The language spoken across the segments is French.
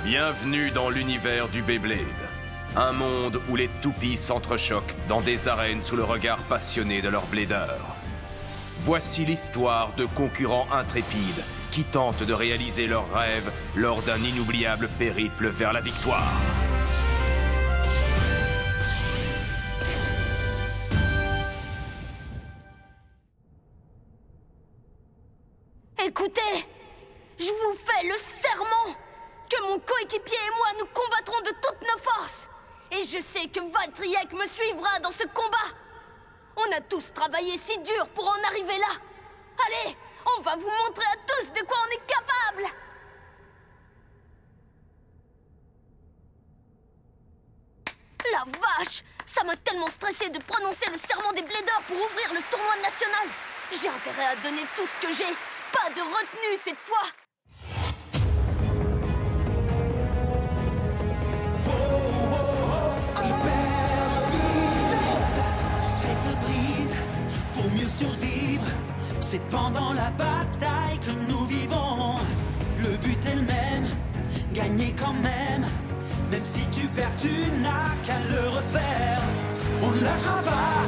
Bienvenue dans l'univers du Beyblade. Un monde où les toupies s'entrechoquent dans des arènes sous le regard passionné de leurs bladeurs. Voici l'histoire de concurrents intrépides qui tentent de réaliser leurs rêves lors d'un inoubliable périple vers la victoire. Écoutez, je vous fais le serment que mon coéquipier et moi nous combattrons de toutes nos forces. Et je sais que Valtryek me suivra dans ce combat. On a tous travaillé si dur pour en arriver là. Allez, on va vous montrer à tous de quoi on est capable. La vache, ça m'a tellement stressé de prononcer le serment des bladeurs pour ouvrir le tournoi national. J'ai intérêt à donner tout ce que j'ai. Pas de retenue cette fois. Pour mieux survivre, c'est pendant la bataille que nous vivons. Le but est le même, gagner quand même. Même si tu perds, tu n'as qu'à le refaire. On ne lâchera pas,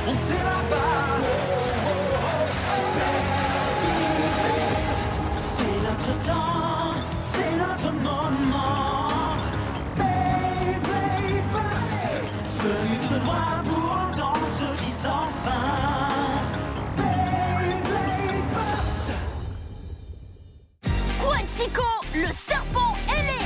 on ne cédera pas. C'est notre temps, c'est notre moment. Beyblade Burst, venu de loin pour entendre ce cri sans fin. Beyblade Burst. Quetzalcoatl, le serpent ailé.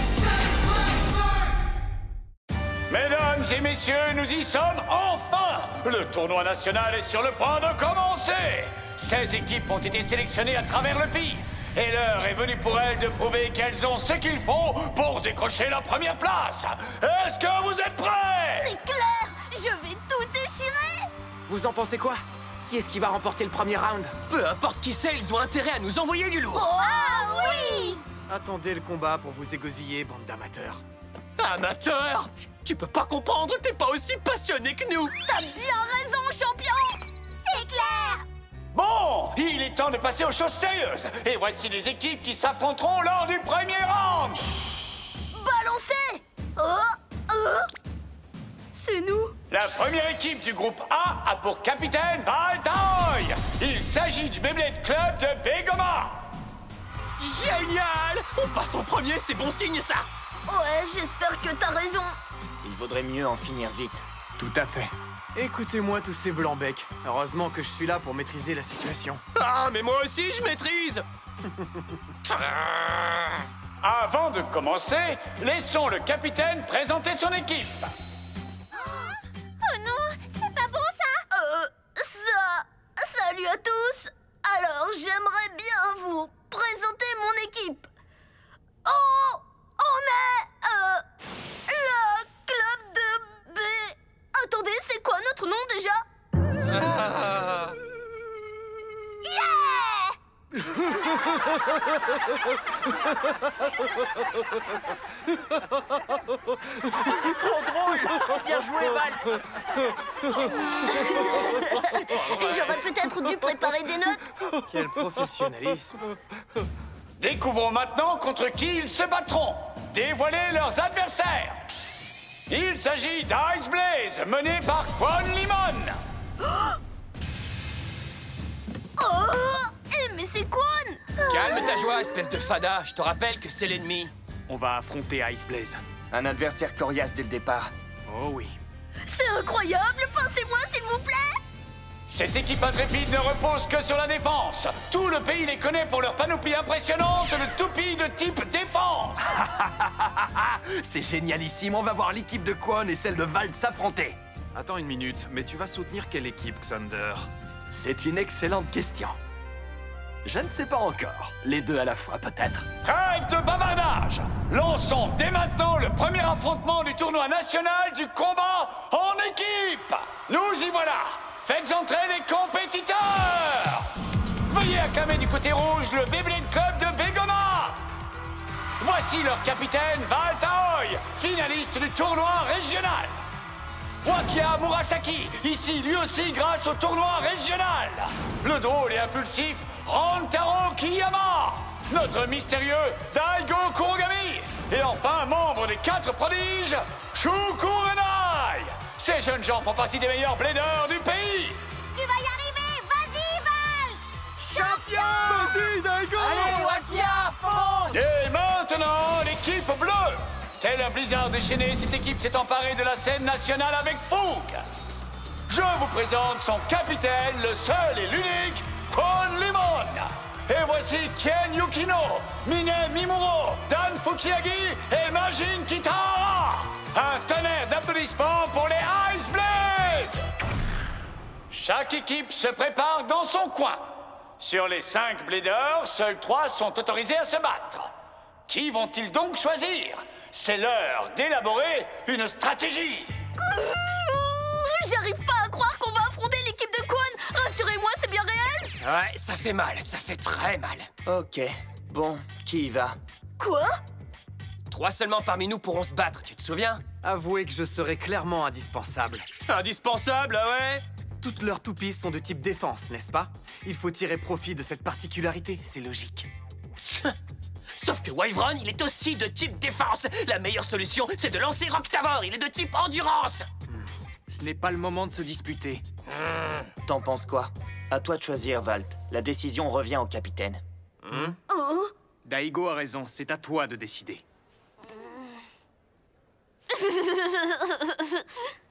Mesdames et messieurs, nous y sommes enfin! Le tournoi national est sur le point de commencer! 16 équipes ont été sélectionnées à travers le pays. Et l'heure est venue pour elles de prouver qu'elles ont ce qu'il faut pour décrocher la première place. Est-ce que vous êtes prêts? C'est clair, je vais tout déchirer. Vous en pensez quoi? Qui est-ce qui va remporter le premier round? Peu importe qui c'est, ils ont intérêt à nous envoyer du lourd. Oh, ah oui. Attendez le combat pour vous égosiller, bande d'amateurs. Amateur! Tu peux pas comprendre, t'es pas aussi passionné que nous. T'as bien raison, champion. C'est clair. Bon, il est temps de passer aux choses sérieuses. Et voici les équipes qui s'affronteront lors du premier round. Balancez. C'est nous. La première équipe du groupe A a pour capitaine Valtryek. Il s'agit du Beyblade Club de Begoma. Génial! On passe en premier, c'est bon signe ça. Ouais, j'espère que t'as raison. Il vaudrait mieux en finir vite. Tout à fait. Écoutez-moi tous ces blancs-becs. Heureusement que je suis là pour maîtriser la situation. Ah, mais moi aussi je maîtrise. Avant de commencer, laissons le capitaine présenter son équipe. Oh non, c'est pas bon ça. Salut à tous. Alors, j'aimerais bien vous présenter mon équipe. Oh, on est le club de B. Attendez, c'est quoi notre nom déjà? Yeah! Trop drôle! Bien joué, Val! J'aurais peut-être dû préparer des notes. Quel professionnalisme! Découvrons maintenant contre qui ils se battront. Dévoilez leurs adversaires. Il s'agit d'Ice Blaze, mené par Kwon Limon. Oh, mais c'est Kwon. Calme ta joie, espèce de fada. Je te rappelle que c'est l'ennemi. On va affronter Ice Blaze. Un adversaire coriace dès le départ. Oh oui. C'est incroyable, pensez-moi s'il vous plaît. Cette équipe intrépide ne repose que sur la défense. Tout le pays les connaît pour leur panoplie impressionnante de toupies de type défense. C'est génialissime, on va voir l'équipe de Kwon et celle de Valt s'affronter. Attends une minute, mais tu vas soutenir quelle équipe, Xander? C'est une excellente question. Je ne sais pas encore. Les deux à la fois, peut-être. Trêve de bavardage. Lançons dès maintenant le premier affrontement du tournoi national du combat en équipe. Nous y voilà. Faites entrer les compétiteurs. Veuillez acclamer du côté rouge le Beyblade Club de Begoma. Voici leur capitaine Valtryek, finaliste du tournoi régional. Wakia Murasaki, ici lui aussi grâce au tournoi régional. Le drôle et impulsif Rantaro Kiyama, notre mystérieux Daigo Kurogami. Et enfin, membre des 4 prodiges, Shukurenai. Ces jeunes gens font partie des meilleurs bladers du pays. Tu vas y arriver! Vas-y, Valt! Champion! Vas-y, Daigo! Allez, Wakia, fonce! Et maintenant, l'équipe bleue. Tel un blizzard déchaîné, cette équipe s'est emparée de la scène nationale avec fougue. Je vous présente son capitaine, le seul et l'unique, Kon Limon. Et voici Ken Yukino, Mine Mimuro, Dan Fukiagi et Majin Kitahara. Un tonnerre d'applaudissements pour les Ice Blaze. Chaque équipe se prépare dans son coin. Sur les 5 bladers, seuls 3 sont autorisés à se battre. Qui vont-ils donc choisir? C'est l'heure d'élaborer une stratégie. J'arrive pas à croire qu'on va affronter l'équipe de Kwon. Rassurez-moi, c'est bien réel? Ouais, ça fait mal, ça fait très mal. Ok, bon, qui y va? Quoi? 3 seulement parmi nous pourront se battre, tu te souviens? Avouez que je serai clairement indispensable. Indispensable, ah ouais? Toutes leurs toupies sont de type défense, n'est-ce pas? Il faut tirer profit de cette particularité, c'est logique. Sauf que Wyvern, il est aussi de type défense. La meilleure solution, c'est de lancer Rocktavor, il est de type endurance. Ce n'est pas le moment de se disputer. T'en penses quoi? À toi de choisir, Valt. La décision revient au capitaine. Oh? Daigo a raison, c'est à toi de décider.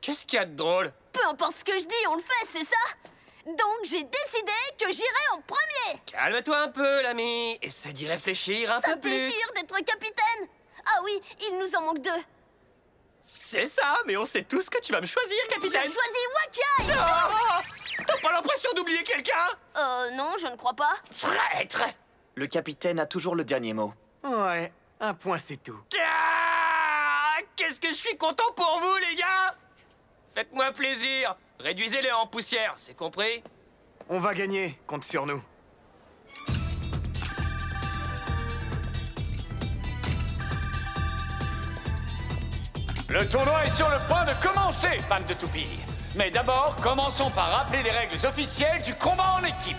Qu'est-ce qu'il y a de drôle? Peu importe ce que je dis, on le fait, c'est ça? Donc j'ai décidé que j'irai en premier! Calme-toi un peu, l'ami. Essaie d'y réfléchir un Ça peu te plus. déchire d'être capitaine? Ah oui, il nous en manque 2. C'est ça, mais on sait tous que tu vas me choisir, J'ai capitaine. choisi Wakia! Ah, t'as pas l'impression d'oublier quelqu'un? Non, je ne crois pas. Traître! Le capitaine a toujours le dernier mot. Ouais, un point c'est tout. Ah, qu'est-ce que je suis content pour vous, les gars! Faites-moi plaisir. Réduisez-les en poussière, c'est compris? On va gagner, compte sur nous. Le tournoi est sur le point de commencer, fans de toupie. Mais d'abord, commençons par rappeler les règles officielles du combat en équipe.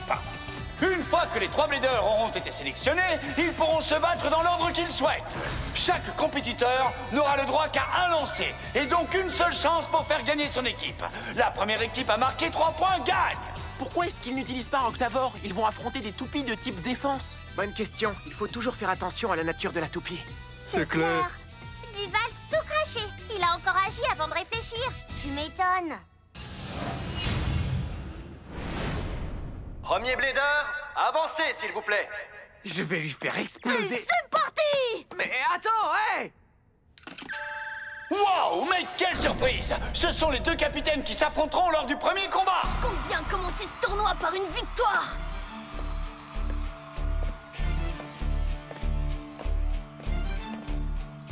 Une fois que les 3 bladers auront été sélectionnés, ils pourront se battre dans l'ordre qu'ils souhaitent. Chaque compétiteur n'aura le droit qu'à un lancer, et donc une seule chance pour faire gagner son équipe. La première équipe à marquer 3 points gagne. Pourquoi est-ce qu'ils n'utilisent pas Rocktavor? Ils vont affronter des toupies de type défense. Bonne question. Il faut toujours faire attention à la nature de la toupie. C'est clair. Dit Valt tout craché. Il a encore agi avant de réfléchir. Tu m'étonnes. Premier blader, avancez s'il vous plaît. Je vais lui faire exploser. C'est parti! Mais attends, hey! Waouh, mais quelle surprise! Ce sont les 2 capitaines qui s'affronteront lors du premier combat. Je compte bien commencer ce tournoi par une victoire.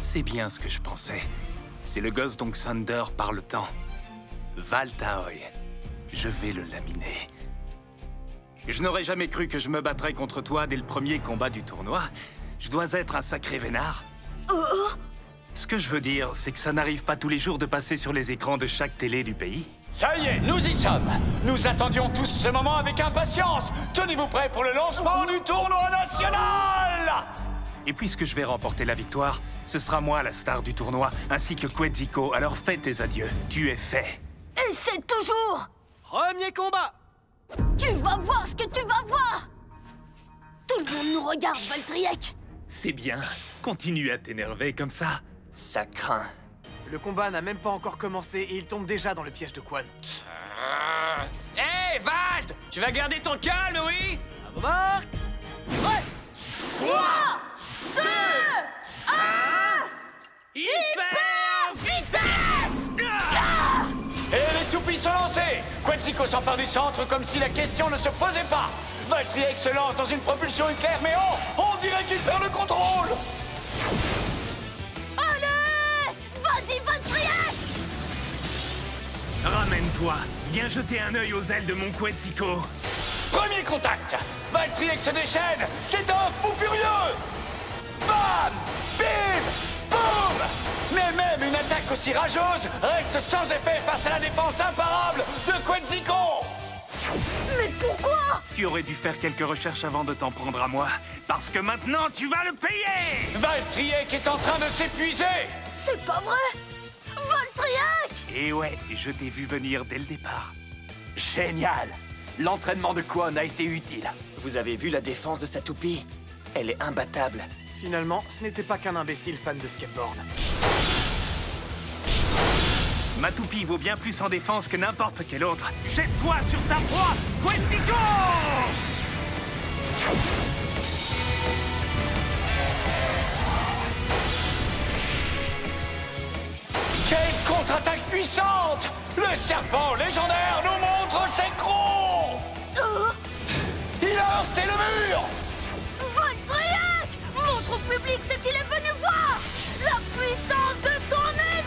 C'est bien ce que je pensais. C'est le gosse dont Xander parle tant. Valt Aoi. Je vais le laminer. Je n'aurais jamais cru que je me battrais contre toi dès le premier combat du tournoi. Je dois être un sacré vénard. Ce que je veux dire, c'est que ça n'arrive pas tous les jours de passer sur les écrans de chaque télé du pays. Ça y est, nous y sommes. Nous attendions tous ce moment avec impatience. Tenez-vous prêts pour le lancement du tournoi national! Et puisque je vais remporter la victoire, ce sera moi la star du tournoi, ainsi que Quetziko. Alors fais tes adieux. Tu es fait. Et c'est toujours... Premier combat! Tu vas voir ce que tu vas voir! Tout le monde nous regarde, Valtriek! C'est bien. Continue à t'énerver comme ça. Ça craint. Le combat n'a même pas encore commencé et il tombe déjà dans le piège de Kwon. Hé, Valt! Tu vas garder ton calme, oui? Remarque! 3, 2, 1... Hyper vitesse! Et les toupies sont lancées. Quetziko s'empare du centre comme si la question ne se posait pas. Valtriek se lance dans une propulsion éclair, mais on dirait qu'il perd le contrôle. Allez! Vas-y, Valtriek! Ramène-toi. Viens jeter un œil aux ailes de mon Quetziko. Premier contact. Valtriek se déchaîne. C'est un fou furieux. Bam! Bim! Boum! Mais même une attaque aussi rageuse reste sans effet face à la défense imparable de Quetziko. Mais pourquoi? Tu aurais dû faire quelques recherches avant de t'en prendre à moi. Parce que maintenant, tu vas le payer! Valtryek est en train de s'épuiser! C'est pas vrai! Valtryek! Et ouais, je t'ai vu venir dès le départ. Génial! L'entraînement de Kwon a été utile. Vous avez vu la défense de sa toupie? Elle est imbattable. Finalement, ce n'était pas qu'un imbécile fan de skateboard. Ma toupie vaut bien plus en défense que n'importe quelle autre. Jette-toi sur ta proie, Quetzalcoatl! Quelle contre-attaque puissante! Le serpent légendaire nous montre ses crocs! Il a heurté le mur! Valtryek! Montre au public ce qu'il est venu voir! La puissance de ton éveil!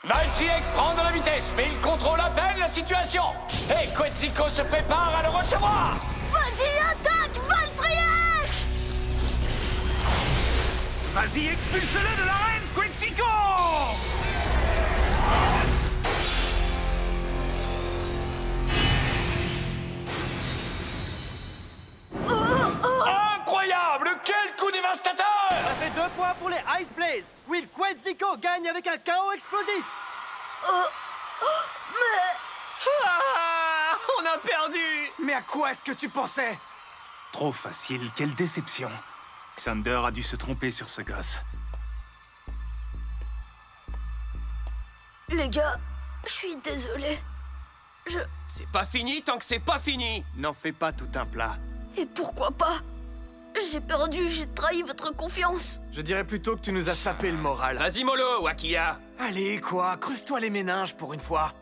Valtryek prend de la vitesse, mais il contrôle à peine la situation. Et Quetzalcoatl se prépare à le recevoir. Vas-y, attaque, Valtryek! Vas-y, expulse-le de l'arène, Quetzalcoatl! Incroyable! Quel coup dévastateur! Ça fait 2 points pour les Ice Blaze. Will Quetzalcoatl gagne avec un chaos explosif. Ah, on a perdu! Mais à quoi est-ce que tu pensais? Trop facile, quelle déception. Xander a dû se tromper sur ce gosse. Les gars, je suis désolé. C'est pas fini tant que c'est pas fini! N'en fais pas tout un plat. Et pourquoi pas? J'ai perdu, j'ai trahi votre confiance. Je dirais plutôt que tu nous as sapé le moral. Vas-y mollo, Wakia! Allez, quoi? Creuse-toi les méninges pour une fois.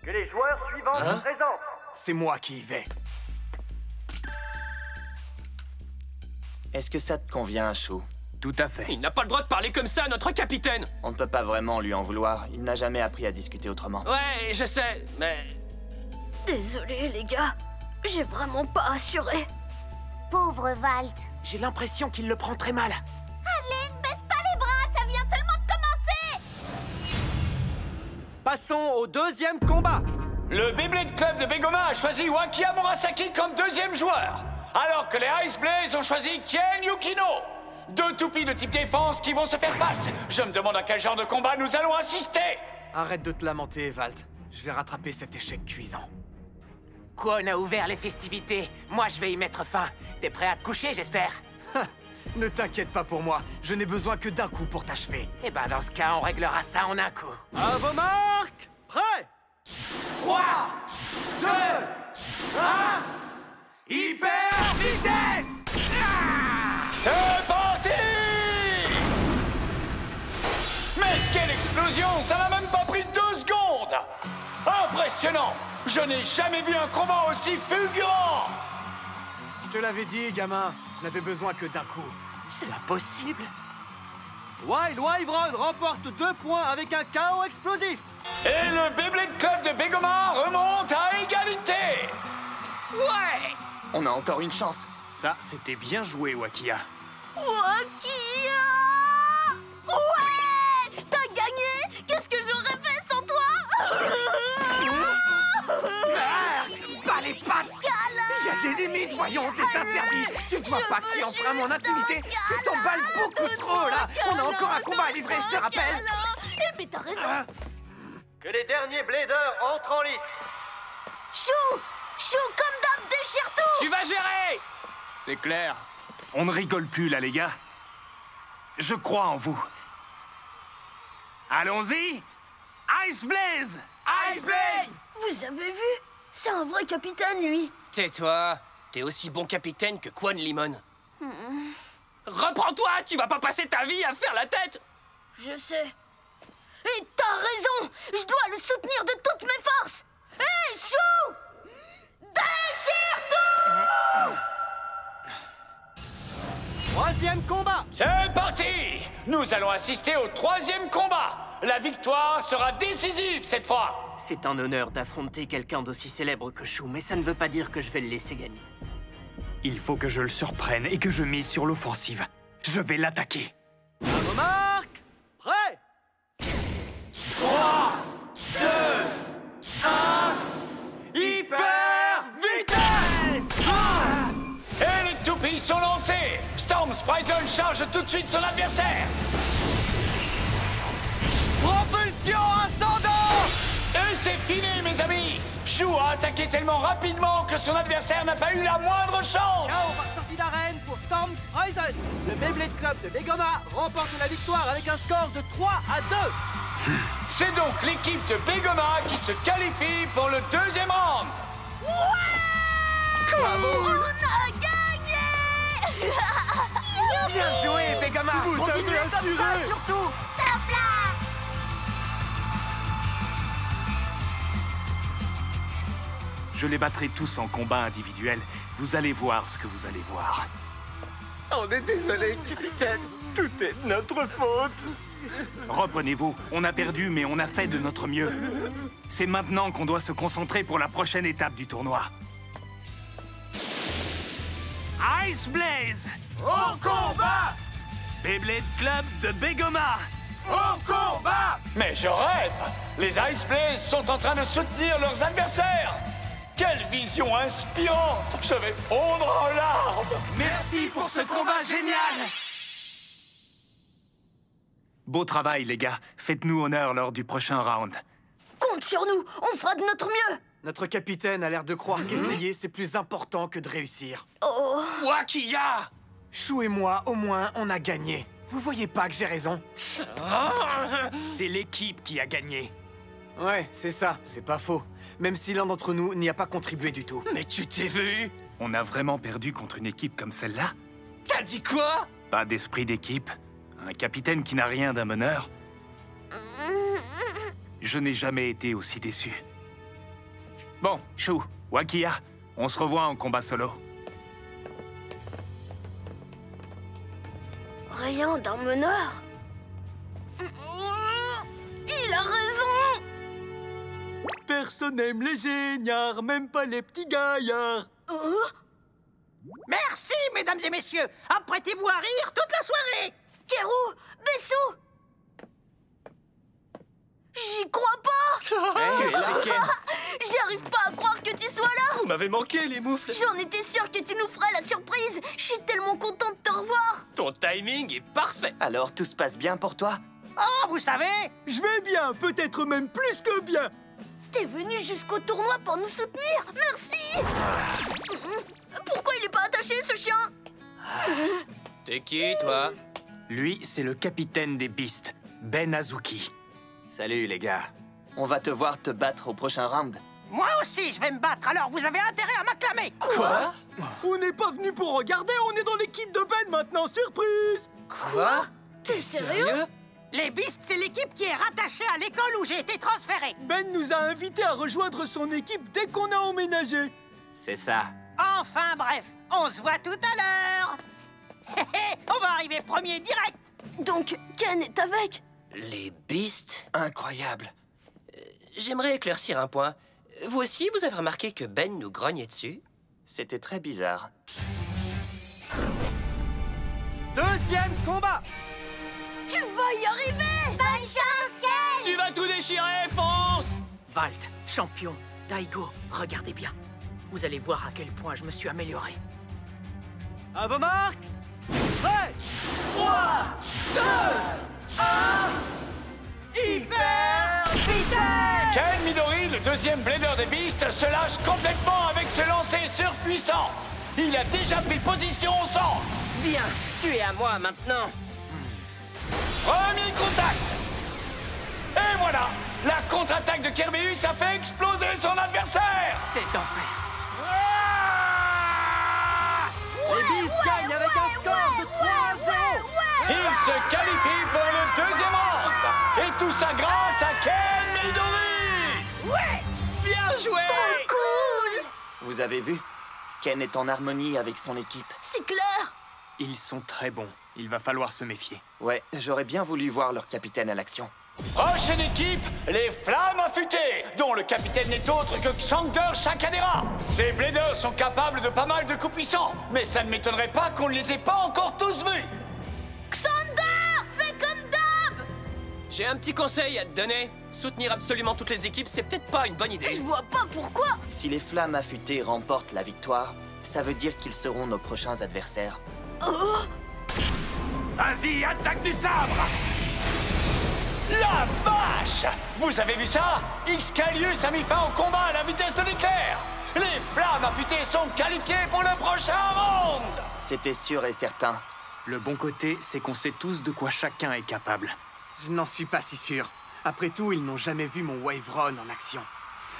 Que les joueurs suivants se présentent. C'est moi qui y vais. Est-ce que ça te convient, Chou? Tout à fait. Il n'a pas le droit de parler comme ça à notre capitaine! On ne peut pas vraiment lui en vouloir. Il n'a jamais appris à discuter autrement. Ouais, je sais, mais... Désolé, les gars. J'ai vraiment pas assuré. Pauvre Valt. J'ai l'impression qu'il le prend très mal. Allez, ne baisse pas les bras, ça vient seulement de commencer. Passons au 2e combat. Le Beyblade Club de Begoma a choisi Wakia Murasaki comme 2e joueur, alors que les Ice Blaze ont choisi Kien Yukino. 2 toupies de type défense qui vont se faire face. Je me demande à quel genre de combat nous allons assister. Arrête de te lamenter, Valt. Je vais rattraper cet échec cuisant. Kwon a ouvert les festivités. Moi, je vais y mettre fin. T'es prêt à te coucher, j'espère? Ne t'inquiète pas pour moi. Je n'ai besoin que d'un coup pour t'achever. Eh ben, dans ce cas, on réglera ça en un coup. À vos marques. Prêt. 3, 2, 1... Hyper vitesse! C'est parti! Mais quelle explosion! Ça n'a même pas pris 2 secondes! Impressionnant! Je n'ai jamais vu un combat aussi fulgurant! Je te l'avais dit, gamin. Je n'avais besoin que d'un coup. C'est impossible. Wild Wyvern remporte 2 points avec un chaos explosif. Et le Beyblade Club de Begoma remonte à égalité! Ouais! On a encore une chance. Ça, c'était bien joué, Wakia. Wakia! Ouais! T'as gagné! Qu'est-ce que j'aurais fait sans toi? Pas les pattes! Il y a des limites, voyons, des interdits! Tu vois pas qui enfreint mon intimité? Tu t'emballes beaucoup trop, là! On a encore un combat à livrer, je te rappelle! Eh, mais t'as raison! Que les derniers bladers entrent en lice. Chou! Chou, comme d'hab, déchire tout! Tu vas gérer! C'est clair. On ne rigole plus, là, les gars. Je crois en vous. Allons-y! Ice Blaze! Ice Blaze! Vous avez vu? C'est un vrai capitaine, lui! Tais-toi! T'es aussi bon capitaine que Kwon Limon. Reprends-toi! Tu vas pas passer ta vie à faire la tête! Je sais. Et t'as raison! Je dois le soutenir de toutes mes forces! Hé, Chou! Déchire tout! 3e combat. C'est parti! Nous allons assister au 3e combat. La victoire sera décisive cette fois. C'est un honneur d'affronter quelqu'un d'aussi célèbre que Shu, mais ça ne veut pas dire que je vais le laisser gagner. Il faut que je le surprenne et que je mise sur l'offensive. Je vais l'attaquer. À vos marques! Prêt! 3, 2, 1... Hyper vitesse! Et les toupies sont lancés. Storm Spritle charge tout de suite son adversaire. Propulsion ascendant! Et c'est fini, mes amis. Shu a attaqué tellement rapidement que son adversaire n'a pas eu la moindre chance. KO par sortie d'arène pour Storm Spritle. Le Beyblade Club de Begoma remporte la victoire avec un score de 3 à 2. C'est donc l'équipe de Begoma qui se qualifie pour le deuxième round. Bravo! On a gagné! Bien joué, Begoma! Continuez comme ça, surtout! Je les battrai tous en combat individuel. Vous allez voir ce que vous allez voir. On est désolé, capitaine. Tout est de notre faute. Reprenez-vous, on a perdu, mais on a fait de notre mieux. C'est maintenant qu'on doit se concentrer pour la prochaine étape du tournoi. Ice Blaze! Au combat! Beyblade Club de Begoma! Au combat! Mais je rêve. Les Ice Blaze sont en train de soutenir leurs adversaires. Quelle vision inspirante! Je vais fondre en larmes. Merci pour ce combat génial! Beau travail, les gars. Faites-nous honneur lors du prochain round. Compte sur nous, on fera de notre mieux. Notre capitaine a l'air de croire qu'essayer, c'est plus important que de réussir. Oh. Wakiya! Shu et moi, au moins, on a gagné. Vous voyez pas que j'ai raison? C'est l'équipe qui a gagné. Ouais, c'est ça, c'est pas faux. Même si l'un d'entre nous n'y a pas contribué du tout. Mais tu t'es vu? On a vraiment perdu contre une équipe comme celle-là? T'as dit quoi? Pas d'esprit d'équipe. Un capitaine qui n'a rien d'un meneur. Je n'ai jamais été aussi déçu. Bon, Shu, Wakiya, on se revoit en combat solo. Rien d'un meneur. Il a raison. Personne n'aime les géniards, même pas les petits gaillards. Merci, mesdames et messieurs. Apprêtez-vous à rire toute la soirée. Kerou, Bessou. J'y crois pas. J'arrive pas à croire que tu sois là. Vous m'avez manqué, les moufles. J'en étais sûre que tu nous ferais la surprise. Je suis tellement contente de te revoir. Ton timing est parfait. Alors, tout se passe bien pour toi? Oh, vous savez, Je vais bien, peut-être même plus que bien. T'es venu jusqu'au tournoi pour nous soutenir. Merci. Pourquoi il est pas attaché, ce chien? T'es qui, toi? Lui, c'est le capitaine des Beasts, Ben Azuki. Salut, les gars. On va te voir te battre au prochain round. moi aussi, je vais me battre, alors vous avez intérêt à m'acclamer. Quoi? On n'est pas venu pour regarder, on est dans l'équipe de Ben maintenant, surprise. Quoi? T'es sérieux? Les Beasts, c'est l'équipe qui est rattachée à l'école où j'ai été transféré. Ben nous a invités à rejoindre son équipe dès qu'on a emménagé. C'est ça. Enfin bref, on se voit tout à l'heure. On va arriver premier direct. Donc, Ken est avec? Les Beasts? Incroyable. J'aimerais éclaircir un point. Vous aussi, vous avez remarqué que Ben nous grognait dessus? C'était très bizarre. Deuxième combat. Tu vas y arriver. Bonne chance, Ken! Tu vas tout déchirer, fonce! Valt, champion, Daigo, regardez bien. Vous allez voir à quel point je me suis amélioré. À vos marques. Prêt. 3, 2, 1... Hyper vitesse! Ken Midori, le deuxième blader des Beasts, se lâche complètement avec ce lancer surpuissant. Il a déjà pris position au centre. Bien, tu es à moi maintenant. Premier contact. Et voilà, la contre-attaque de Kerbeus a fait exploser son adversaire. C'est enfer. Les Beasts gagnent avec un score de 3-0. Il se qualifie pour le deuxième round. Et tout ça grâce à Ken Midori. Ouais! Bien joué! Trop cool. Vous avez vu? Ken est en harmonie avec son équipe. C'est clair. Ils sont très bons. Il va falloir se méfier. Ouais, j'aurais bien voulu voir leur capitaine à l'action. Prochaine équipe, les Flammes Affûtées, dont le capitaine n'est autre que Xander Shakadera. Ces bladers sont capables de pas mal de coups puissants, mais ça ne m'étonnerait pas qu'on ne les ait pas encore tous vus. Xander, fais comme d'hab! J'ai un petit conseil à te donner. Soutenir absolument toutes les équipes, c'est peut-être pas une bonne idée. Je vois pas pourquoi. Si les Flammes Affûtées remportent la victoire, ça veut dire qu'ils seront nos prochains adversaires. Oh! Vas-y, attaque du sabre! La vache! Vous avez vu ça? Excalius a mis fin au combat à la vitesse de l'éclair! Les Flammes Affûtées sont qualifiées pour le prochain round! C'était sûr et certain. Le bon côté, c'est qu'on sait tous de quoi chacun est capable. Je n'en suis pas si sûr. Après tout, ils n'ont jamais vu mon Waveron en action.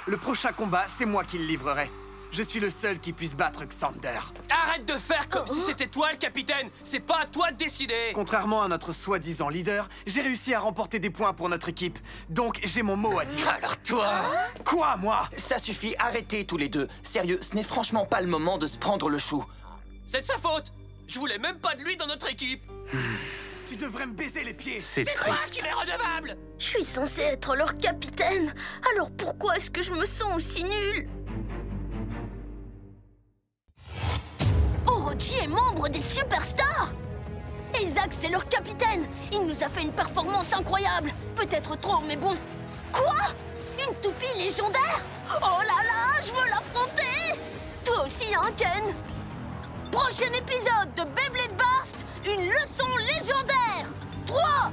Le prochain combat, c'est moi qui le livrerai. Je suis le seul qui puisse battre Xander. Arrête de faire comme si c'était toi le capitaine. C'est pas à toi de décider. Contrairement à notre soi-disant leader, j'ai réussi à remporter des points pour notre équipe. Donc j'ai mon mot à dire. Alors toi... Quoi, moi? Ça suffit, arrêtez tous les deux. Sérieux, ce n'est franchement pas le moment de se prendre le chou. C'est de sa faute. Je voulais même pas de lui dans notre équipe. Tu devrais me baiser les pieds. C'est toi triste. qui m'es redevable. Je suis censée être leur capitaine. Alors pourquoi est-ce que je me sens aussi nulle? Orochi est membre des Superstars! Et Zack, c'est leur capitaine! Il nous a fait une performance incroyable! Peut-être trop, mais bon... Quoi? Une toupie légendaire? Oh là là, je veux l'affronter! Toi aussi, hein, Ken? Prochain épisode de Beyblade Burst, une leçon légendaire! 3,